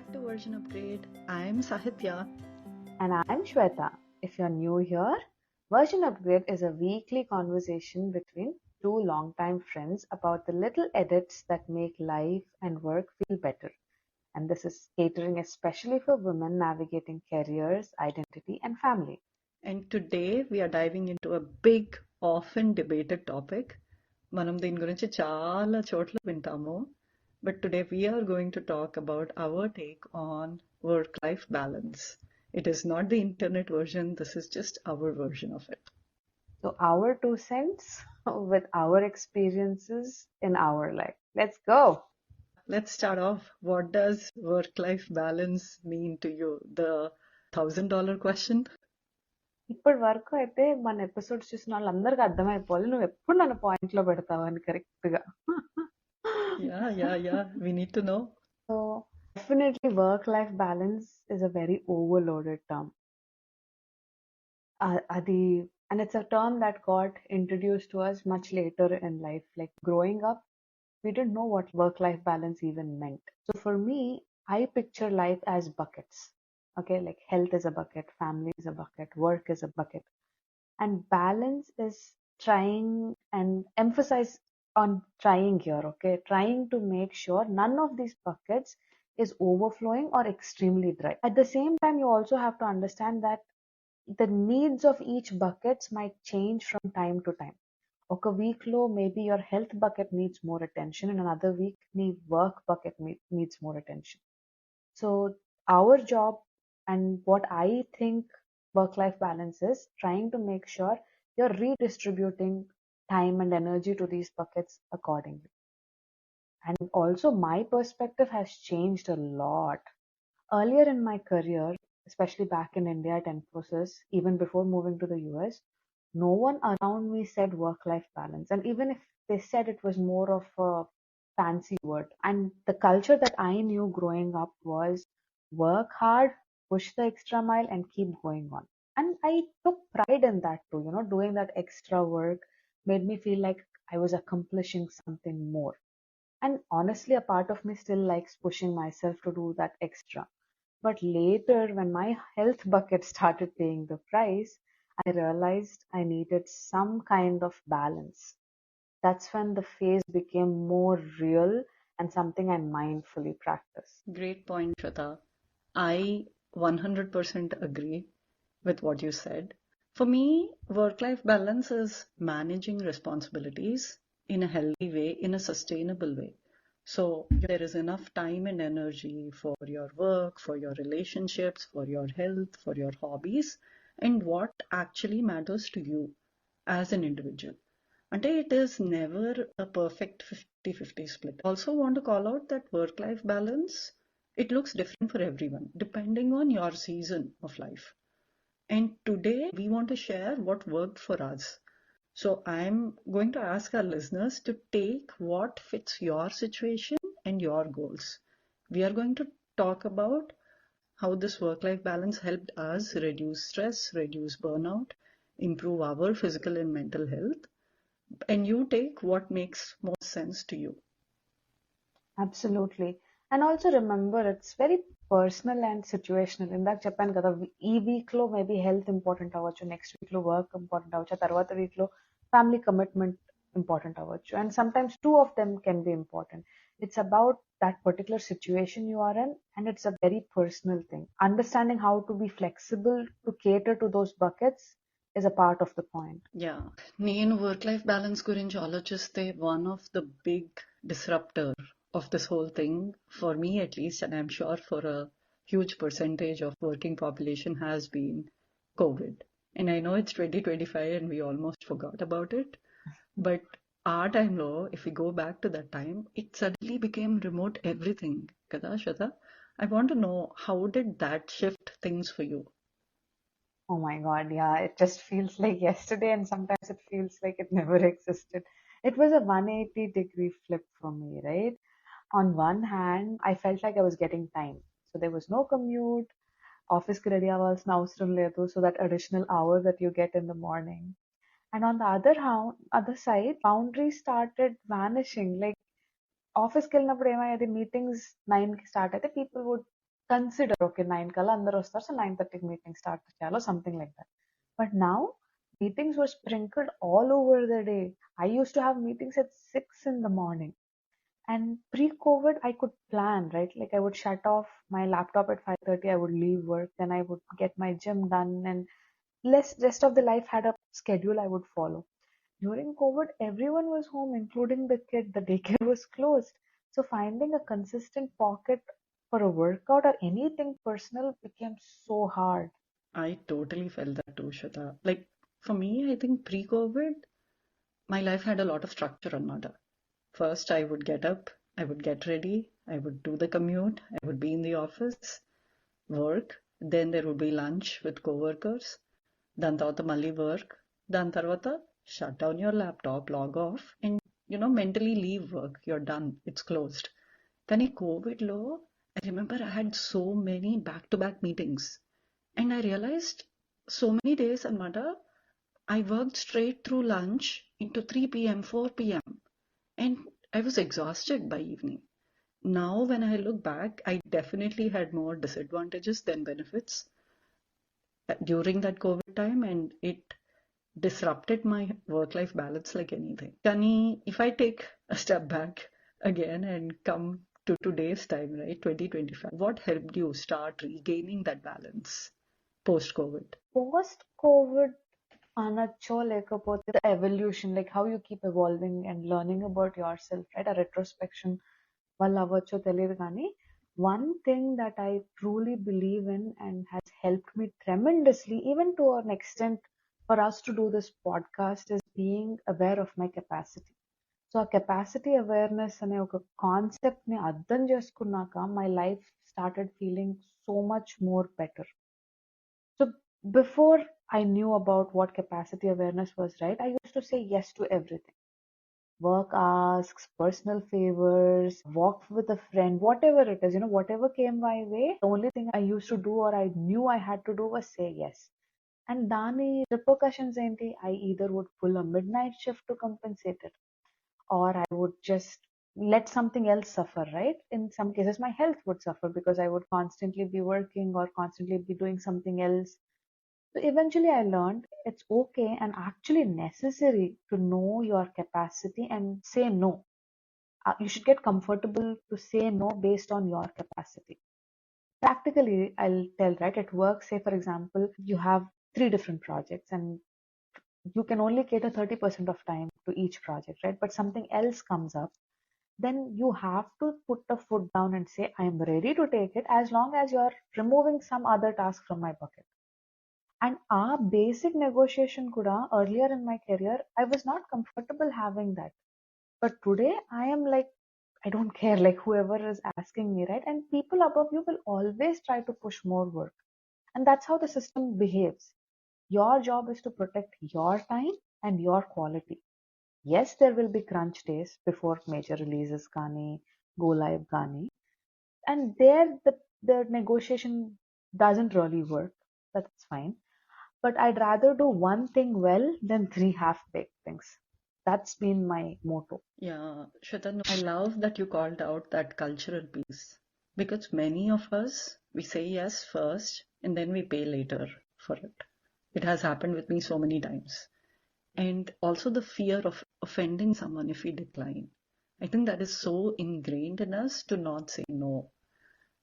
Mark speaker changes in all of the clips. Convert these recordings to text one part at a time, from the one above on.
Speaker 1: back to Version Upgrade. I'm Sahitya.
Speaker 2: And I'm Shweta. If you're new here, Version Upgrade is a weekly conversation between two longtime friends about the little edits that make life and work feel better. And this is catering especially for women navigating careers, identity, and family.
Speaker 1: And today we are diving into a big, often debated topic. మనం దీని గురించి చాలా చోట్ల వింటాము. But today we are going to talk about our take on work-life balance. It is not the internet version, this is just our version of it.
Speaker 2: So, our 2 cents with our experiences in our life. Let's go.
Speaker 1: Let's start off. What does work-life balance mean to you? The $1,000 question?
Speaker 2: ఇప్పటి వరకు అయితే మన episodes చూసిన వాళ్ళందరికీ అర్థమైపోవాలి నువ్వు ఎప్పుడు నన్ను పాయింట్లో పెడతావు అని కరెక్ట్గా.
Speaker 1: Yeah. We need to know.
Speaker 2: So, definitely work-life balance is a very overloaded term. And it's a term that got introduced to us much later in life. Like growing up, we didn't know what work-life balance even meant. So for me, I picture life as buckets. Okay, like health is a bucket, family is a bucket, work is a bucket. And balance is trying and emphasize on trying here, okay? Trying to make sure none of these buckets is overflowing or extremely dry. At the same time, you also have to understand that the needs of each buckets might change from time to time. ఒక week లో maybe your health bucket needs more attention, and another week నీ work bucket needs more attention. So our job and what I think work-life balance is trying to make sure you're redistributing time and energy to these buckets accordingly. And also my perspective has changed a lot. Earlier in my career, especially back in India at Infosys, even before moving to the US, no one around me said work-life balance. And even if they said, it was more of a fancy word. And the culture that I knew growing up was work hard, push the extra mile, and keep going on. And I took pride in that too. Doing that extra work made me feel like I was accomplishing something more. And honestly, a part of me still likes pushing myself to do that extra. But later, when my health bucket started paying the price, I realized I needed some kind of balance. That's when the phase became more real and something I mindfully practice.
Speaker 1: Great point, Shweta. I 100% agree with what you said. For me, work-life balance is managing responsibilities in a healthy way, in a sustainable way. So there is enough time and energy for your work, for your relationships, for your health, for your hobbies, and what actually matters to you as an individual. అంటే it is never a perfect 50-50 split. I also want to call out that work-life balance, it looks different for everyone depending on your season of life. And today we want to share what worked for us. So I'm going to ask our listeners to take what fits your situation and your goals. We are going to talk about how this work-life balance helped us reduce stress, reduce burnout, improve our physical and mental health, and you take what makes most sense to you.
Speaker 2: Absolutely. And also remember, it's very personal and situational. ఇందాక చెప్పాను కదా, ఈ week లో maybe health important అవ్వచ్చు, next week లో work important అవ్వచ్చు, ఆ తర్వాత వీక్ లో ఫ్యామిలీ కమిట్మెంట్ ఇంపార్టెంట్ అవ్వచ్చు. And sometimes two of them can be important. It's about that particular situation you are in, and it's a very personal thing. Understanding how to be flexible to cater to those buckets is a part of the point.
Speaker 1: Yeah. నేను work life balance గురించి ఆలోచిస్తే one of the big disruptor of this whole thing, for me at least, and I'm sure for a huge percentage of working population, has been COVID. And I know it's 2025 and we almost forgot about it. But our time lo, if we go back to that time, it suddenly became remote everything. Kada, Shweta? I want to know, how did that shift things for you?
Speaker 2: Oh my God, yeah, it just feels like yesterday, and sometimes it feels like it never existed. It was a 180-degree flip for me, right? On one hand, I felt like I was getting time. So there was no commute, office ki ready అవ్వాల్సిన అవసరం లేదు, so that additional hour that you get in the morning. And on the other side, boundaries started vanishing. Like office కి వెళ్ళినప్పుడు ఏమయ్యేది, meetings 9కి start అయితే people would consider, okay, 9 kala andaru vస్తారు, so 9:30 meeting start cheyalo, something like that. But now meetings were sprinkled all over the day. I used to have meetings at 6 in the morning. And pre-COVID, I could plan, right? Like I would shut off my laptop at 5:30, I would leave work, then I would get my gym done, and less rest of the life had a schedule I would follow. During COVID, everyone was home, including the kid. The daycare was closed. So finding a consistent pocket for a workout or anything personal became so hard.
Speaker 1: I totally felt that too, Shweta. Like for me, I think pre-COVID, my life had a lot of structure and order. First, I would get up, I would get ready, I would do the commute, I would be in the office, work, then there would be lunch with coworkers, దాని తర్వాత మళ్ళీ work, దాని తర్వాత shut down your laptop, log off, and mentally leave work. You're done. It's closed. కానీ కోవిడ్లో I remember I had so many back-to-back meetings, and I realized so many days అన్నమాట I worked straight through lunch into 3 p.m., 4 p.m., and I was exhausted by evening. Now, when I look back, I definitely had more disadvantages than benefits during that COVID time, and it disrupted my work-life balance like anything. Kani, if I take a step back again and come to today's time, right, 2025, what helped you start regaining that balance post-COVID?
Speaker 2: Post-COVID, అనొచ్చో లేకపోతే the evolution, like how you keep evolving and learning about yourself, right? A retrospection వల్ల అవ్వచ్చో తెలియదు కానీ one thing that I truly believe in and has helped me tremendously, even to an extent for us to do this podcast, is being aware of my capacity. So ఆ capacity awareness అనే ఒక కాన్సెప్ట్ని అర్థం చేసుకున్నాక my life started feeling so much more better. So before I knew about what capacity awareness was, right, I used to say yes to everything. Work asks, personal favors, walk with a friend, whatever it is, whatever came my way, the only thing I used to do or I knew I had to do was say yes. And dani repercussions enti, I either would pull a midnight shift to compensate it, or I would just let something else suffer, right? In some cases, my health would suffer because I would constantly be working or constantly be doing something else. So eventually, I learned it's okay and actually necessary to know your capacity and say no. You should get comfortable to say no based on your capacity. Practically, I'll tell, right? At work, say for example, you have 3 different projects and you can only cater 30% of time to each project, right? But something else comes up, then you have to put the foot down and say, I am ready to take it as long as you're removing some other task from my bucket. And our basic negotiation kuda earlier in my career, I was not comfortable having that. But today I am like, I don't care, like whoever is asking me, right? And people above you will always try to push more work. And that's how the system behaves. Your job is to protect your time and your quality. Yes, there will be crunch days before major releases Gani, go live Gani. And there the negotiation doesn't really work. That's fine. But I'd rather do one thing well than 3 half-baked things. That's been my motto.
Speaker 1: Yeah, Shweta, I love that you called out that cultural piece because many of us, we say yes first and then we pay later for it. It has happened with me so many times. And also the fear of offending someone if we decline. I think that is so ingrained in us to not say no.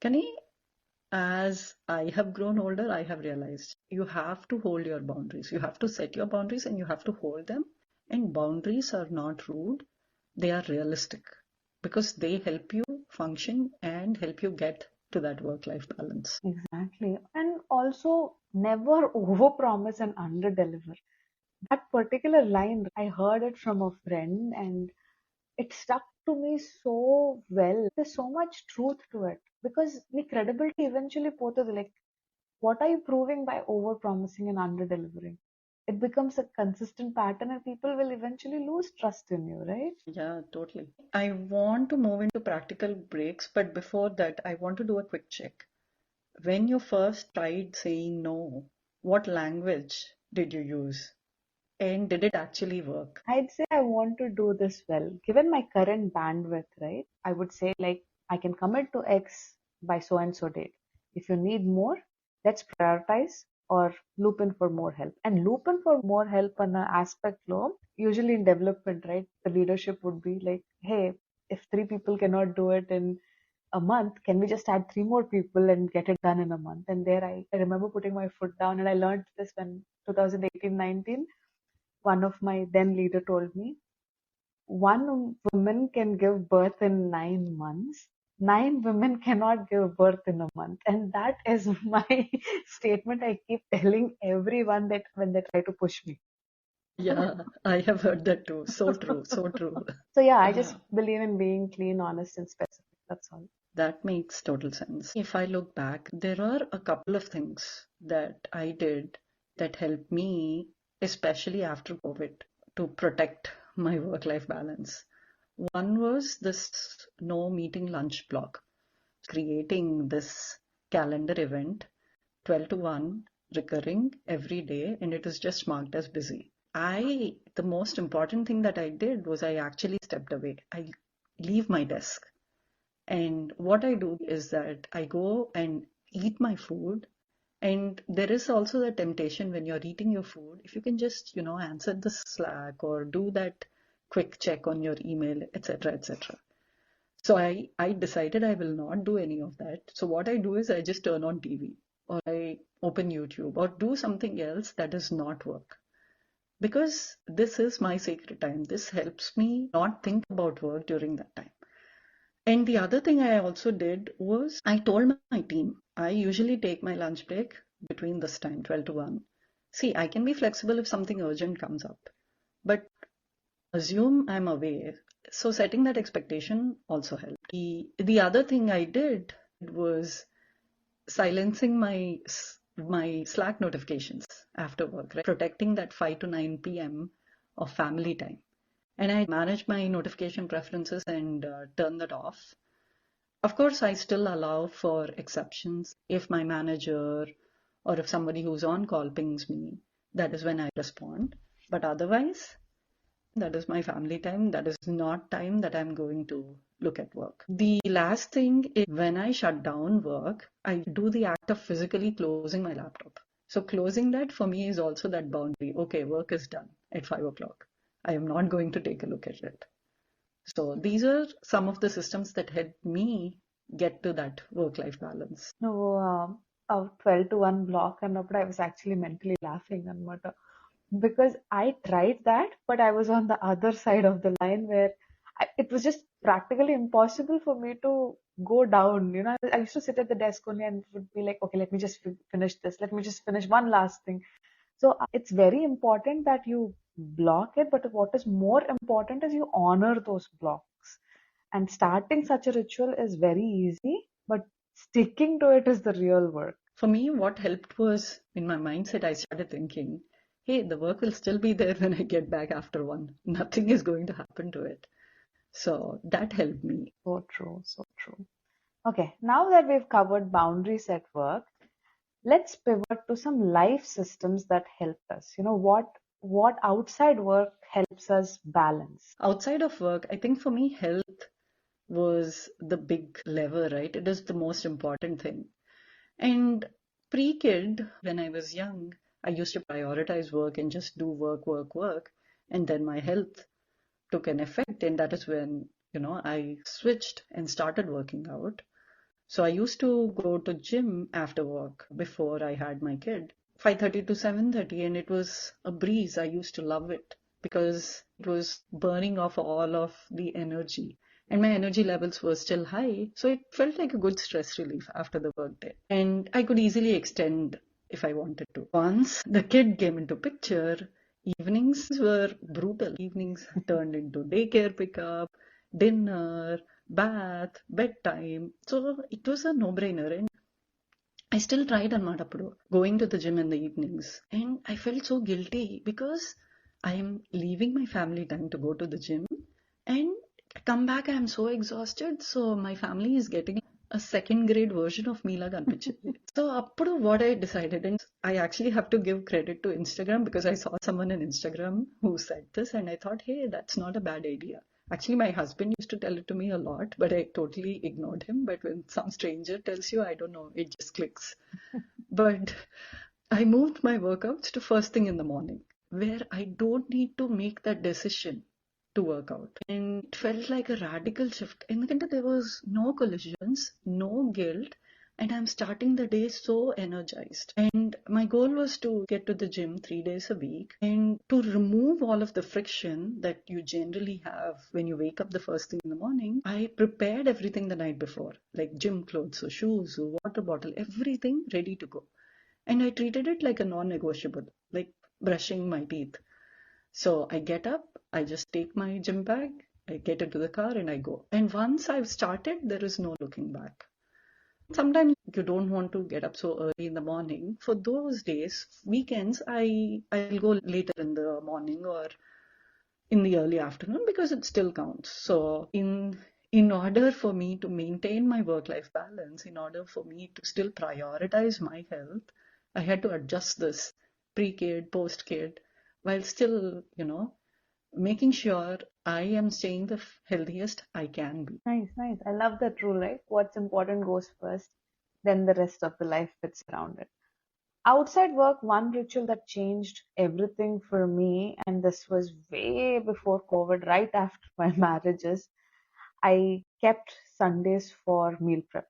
Speaker 1: Can I, as I have grown older, I have realized you have to hold your boundaries. You have to set your boundaries and you have to hold them. And boundaries are not rude, they are realistic because they help you function and help you get to that work-life balance.
Speaker 2: Exactly. And also never overpromise and underdeliver. That particular line, I heard it from a friend and it stuck to me so well. There's so much truth to it because the credibility eventually potadu, like what are you proving by over promising and under delivering? It becomes a consistent pattern and people will eventually lose trust in you, right?
Speaker 1: Yeah, totally. I want to move into practical breaks, but before that, I want to do a quick check. When you first tried saying no, what language did you use? And did it actually work?
Speaker 2: I'd say I want to do this well. Given my current bandwidth, right? I would say like I can commit to X by so and so date. If you need more, let's prioritize or loop in for more help. And loop in for more help on an aspect flow, usually in development, right? The leadership would be like, hey, if three people cannot do it in a month, can we just add three more people and get it done in a month? And there I remember putting my foot down, and I learned this when 2018-19, one of my then leader told me, one woman can give birth in 9 months. Nine women cannot give birth in a month. And that is my statement I keep telling everyone that when they try to push me.
Speaker 1: Yeah, I have heard that too. So true, so true.
Speaker 2: So yeah, I just believe in being clean, honest, and specific. That's all.
Speaker 1: That makes total sense. If I look back, there are a couple of things that I did that helped me, especially after COVID, to protect my work-life balance. One was this no meeting lunch block, creating this calendar event, 12 to 1, recurring every day, and it is just marked as busy. The most important thing that I did was I actually stepped away. I leave my desk. And what I do is that I go and eat my food. And there is also the temptation when you're eating your food, if you can just, answer the Slack or do that quick check on your email, etc., etc. So I decided I will not do any of that. So what I do is I just turn on TV or I open YouTube or do something else that is not work. Because this is my sacred time. This helps me not think about work during that time. And the other thing I also did was I told my team, I usually take my lunch break between this time, 12 to 1. See, I can be flexible if something urgent comes up, but assume I'm away. So setting that expectation also helped. The other thing I did was silencing my Slack notifications after work, right? Protecting that 5 to 9 p.m. of family time. And I manage my notification preferences and turn that off. Of course, I still allow for exceptions. If my manager or if somebody who's on call pings me, that is when I respond. But otherwise, that is my family time. That is not time that I'm going to look at work. The last thing is when I shut down work, I do the act of physically closing my laptop. So closing that for me is also that boundary. Okay, work is done at 5 o'clock. I am not going to take a look at it. So these are some of the systems that helped me get to that work-life balance.
Speaker 2: No, a 12 to 1 block, and I was actually mentally laughing and because I tried that, but I was on the other side of the line where it was just practically impossible for me to go down. I used to sit at the desk only and would be like, okay, let me just finish this. Let me just finish one last thing. So it's very important that you block it, but what is more important is you honor those blocks. And starting such a ritual is very easy, but sticking to it is the real work.
Speaker 1: For me, what helped was in my mindset, I started thinking, hey, the work will still be there when I get back after 1. Nothing is going to happen to it. So that helped me.
Speaker 2: So true, so true. Okay, now that we've covered boundaries at work, let's pivot to some life systems that help us. What outside work helps us balance.
Speaker 1: Outside of work, I think for me, health was the big lever, right? It is the most important thing. And pre-kid, when I was young, I used to prioritize work and just do work, work, work. And then my health took an effect, and that is when, I switched and started working out. So I used to go to gym after work before I had my kid, 5:30 to 7:30, and it was a breeze. I used to love it because it was burning off all of the energy. And my energy levels were still high, so it felt like a good stress relief after the workday. And I could easily extend if I wanted to. Once the kid came into picture, evenings were brutal. Evenings turned into daycare pickup, dinner, bath, bedtime. So it was a no-brainer. And I still tried Anmadapudu, going to the gym in the evenings. And I felt so guilty because I am leaving my family time to go to the gym. And come back, I am so exhausted. So my family is getting a second grade version of Meela Ganpichindi. So appudu what I decided, and I actually have to give credit to Instagram because I saw someone on Instagram who said this and I thought, hey, that's not a bad idea. Actually, my husband used to tell it to me a lot, but I totally ignored him. But when some stranger tells you, I don't know, it just clicks. But I moved my workouts to first thing in the morning, where I don't need to make that decision to work out. And it felt like a radical shift. In the there was no collisions, no guilt, and I'm starting the day so energized. And my goal was to get to the gym 3 days a week and to remove all of the friction that you generally have when you wake up the first thing in the morning. I prepared everything the night before, like gym clothes, so shoes, so water bottle, everything ready to go. And I treated it like a non-negotiable, like brushing my teeth. So I get up, I just take my gym bag, I get into the car and I go. And once I've started, there is no looking back. Sometimes you don't want to get up so early in the morning. For those days, weekends, I'll go later in the morning or in the early afternoon because it still counts. So in order for me to maintain my work-life balance, in order for me to still prioritize my health, I had to adjust this pre-kid, post-kid, while still, making sure I am staying the healthiest I can be.
Speaker 2: Nice, nice. I love that rule, right? What's important goes first, then the rest of the life fits around it. Outside work, one ritual that changed everything for me, and this was way before COVID, right after my marriages, I kept Sundays for meal prep.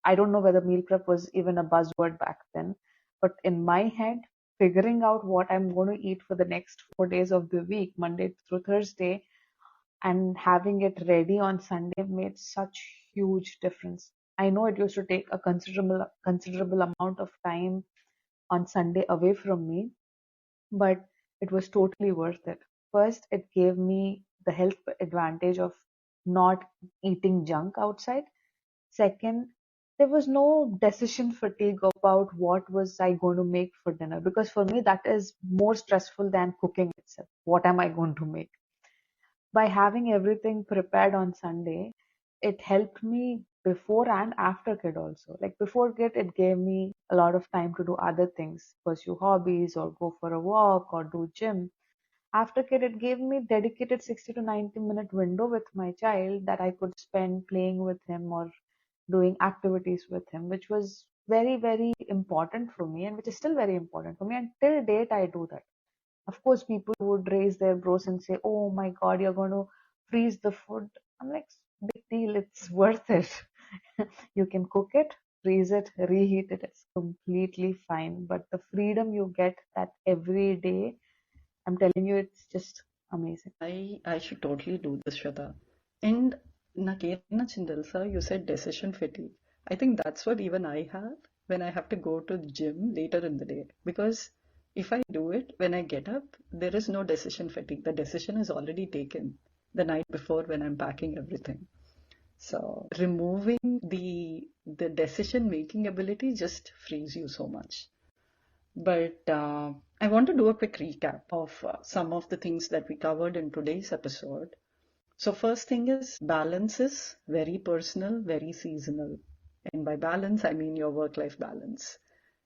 Speaker 2: I don't know whether meal prep was even a buzzword back then, but in my head, figuring out what I'm going to eat for the next 4 days of the week, Monday through Thursday, and having it ready on Sunday made such huge difference. I know it used to take a considerable amount of time on Sunday away from me, but it was totally worth it. First, it gave me the health advantage of not eating junk outside. Second, there was no decision fatigue about what was I going to make for dinner, because for me that is more stressful than cooking itself. What am I going to make? By having everything prepared on Sunday, it helped me before and after kid also. Like before kid, it gave me a lot of time to do other things, pursue hobbies or go for a walk or do gym. After kid, it gave me dedicated 60 to 90-minute window with my child that I could spend playing with him or doing activities with him, which was very, very important for me and which is still very important for me. And till date, I do that. Of course, people would raise their brows and say, "Oh my God, you're going to freeze the food." I'm like, big deal, it's worth it. You can cook it, freeze it, reheat it. It's completely fine. But the freedom you get that every day, I'm telling you, it's just amazing.
Speaker 1: I should totally do this, Shweta. And Nakena Chindalsa, you said decision fatigue. I think that's what even I have when I have to go to the gym later in the day. Because if I do it when I get up, there is no decision fatigue. The decision is already taken the night before when I'm packing everything. So removing the decision making ability just frees you so much. But I want to do a quick recap of some of the things that we covered in today's episode. So, first thing is balance is very personal, very seasonal. And by balance, I mean your work life balance.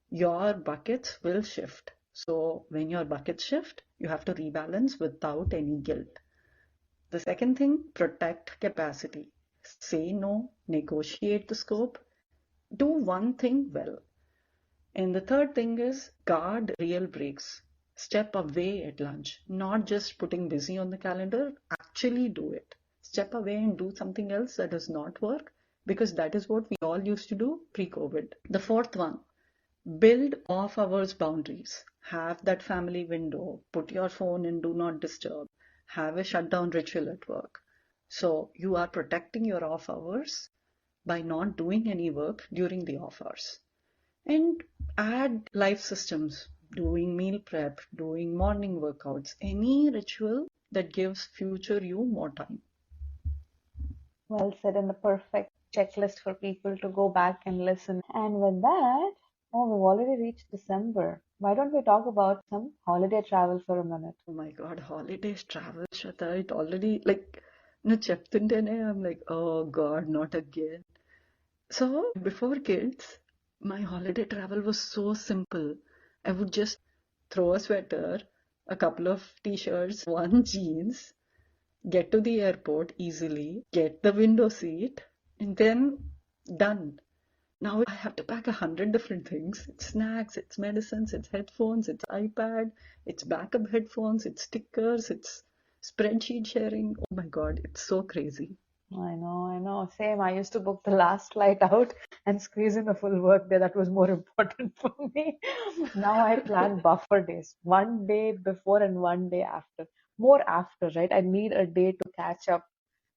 Speaker 1: Your buckets will shift. So, when your buckets shift, you have to rebalance without any guilt. The second thing, protect capacity. Say no, negotiate the scope, do one thing well. And the third thing is guard real breaks. Step away at lunch, not just putting busy on the calendar, actually do it. Step away and do something else that does not work because that is what we all used to do pre-COVID. The fourth one, build off hours boundaries. Have that family window, put your phone in do not disturb, have a shutdown ritual at work. So you are protecting your off hours by not doing any work during the off hours. And add life systems, doing meal prep, doing morning workouts, any ritual that gives future you more time.
Speaker 2: Well said, and the perfect checklist for people to go back and listen. And with that, oh, we've already reached December. Why don't we talk about some holiday travel for a minute?
Speaker 1: Oh my God, holidays, travel, Shata, it already like, no, చెప్తుంటేనే I'm like, oh God, not again. So before kids, my holiday travel was so simple. I would just throw a sweater, a couple of t-shirts, one jeans, get to the airport easily, get the window seat, and then done. Now I have to pack 100 different things. It's snacks, it's medicines, it's headphones, it's iPad, it's backup headphones, it's stickers, it's spreadsheet sharing. Oh my God, it's so crazy.
Speaker 2: I know, I know. Same. I used to book the last flight out and squeeze in a full work day. That was more important for me. Now I plan buffer days, one day before and one day after. More after, right? I need a day to catch up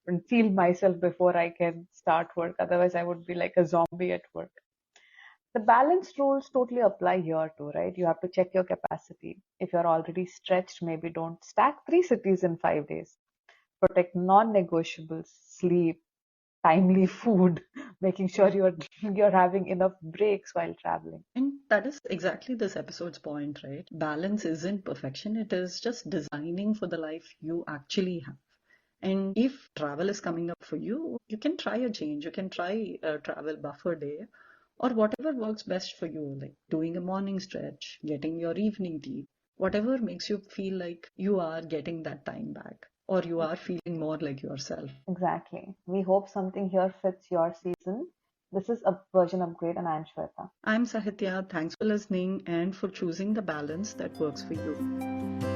Speaker 2: and feel myself before I can start work. Otherwise, I would be like a zombie at work. The balance rules totally apply here too, right? You have to check your capacity. If you're already stretched, maybe don't stack 3 cities in 5 days. Protect non-negotiables, sleep, timely food, making sure you're having enough breaks while traveling.
Speaker 1: And that is exactly this episode's point, right? Balance isn't perfection, it is just designing for the life you actually have. And if travel is coming up for you, you can try a change. You can try a travel buffer day or whatever works best for you, like doing a morning stretch, getting your evening tea, whatever makes you feel like you are getting that time back or you are feeling more like yourself.
Speaker 2: Exactly. We hope something here fits your season. This is a version upgrade, and I'm Shweta.
Speaker 1: I'm Sahitya. Thanks for listening and for choosing the balance that works for you.